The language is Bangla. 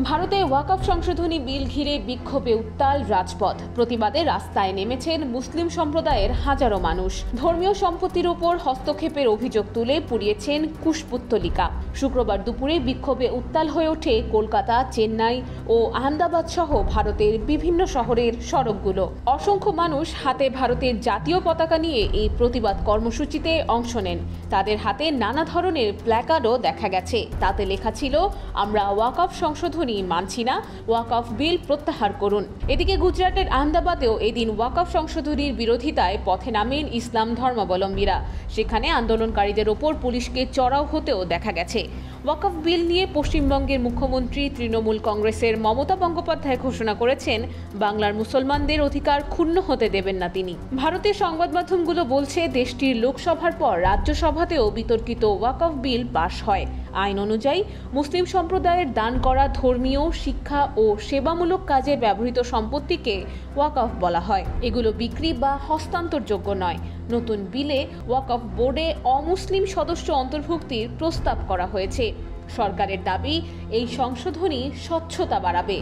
ভারতে ওয়াকফ সংশোধনী বিল ঘিরে বিক্ষোভে উত্তাল রাজপথ। প্রতিবাদে রাস্তায় নেমেছেন মুসলিম সম্প্রদায়ের হাজারো মানুষ। ধর্মীয় সম্পত্তির উপর হস্তক্ষেপের অভিযোগ তুলে পুড়িয়েছেন কুশপুত্তলিকা। শুক্রবার দুপুরে বিক্ষোভে উত্তাল হয়ে ওঠে কলকাতা, চেন্নাই ও আহমেদাবাদ সহ ভারতের বিভিন্ন শহরের সড়কগুলো। অসংখ্য মানুষ হাতে ভারতের জাতীয় পতাকা নিয়ে এই প্রতিবাদ কর্মসূচিতে অংশ নেন। তাদের হাতে নানা ধরনের প্ল্যাকার্ডও দেখা গেছে। তাতে লেখা ছিল, আমরা ওয়াকফ সংশোধনী মানছি না, ওয়াকফ বিল প্রত্যাহার করুন। এদিকে গুজরাটের আহমেদাবাদেও এদিন ওয়াকফ সংশোধনীর বিরোধিতায় পথে নামেন ইসলাম ধর্মাবলম্বীরা। সেখানে আন্দোলনকারীদের ওপর পুলিশকে চড়াও হতেও দেখা গেছে। ওয়াকফ বিল নিয়ে পশ্চিমবঙ্গের মুখ্যমন্ত্রী তৃণমূল কংগ্রেসের মমতা বন্দ্যোপাধ্যায় ঘোষণা করেছেন, বাংলার মুসলমানদের অধিকার ক্ষুণ্ণ হতে দেবেন না তিনি। ভারতের সংবাদ মাধ্যমগুলো বলছে, দেশটির লোকসভার পর রাজ্যসভাতেও বিতর্কিত ওয়াকফ বিল পাশ হয়। আইন অনুযায়ী মুসলিম সম্প্রদায়ের দান করা ধর্মীয়, শিক্ষা ও সেবামূলক কাজে ব্যবহৃত সম্পত্তিকে ওয়াকফ বলা হয়। এগুলো বিক্রি বা হস্তান্তরযোগ্য নয়। নতুন বিলে ওয়াকফ বোর্ডে অমুসলিম সদস্য অন্তর্ভুক্তির প্রস্তাব করা হয়েছে। সরকারের দাবি, এই সংশোধনী স্বচ্ছতা বাড়াবে।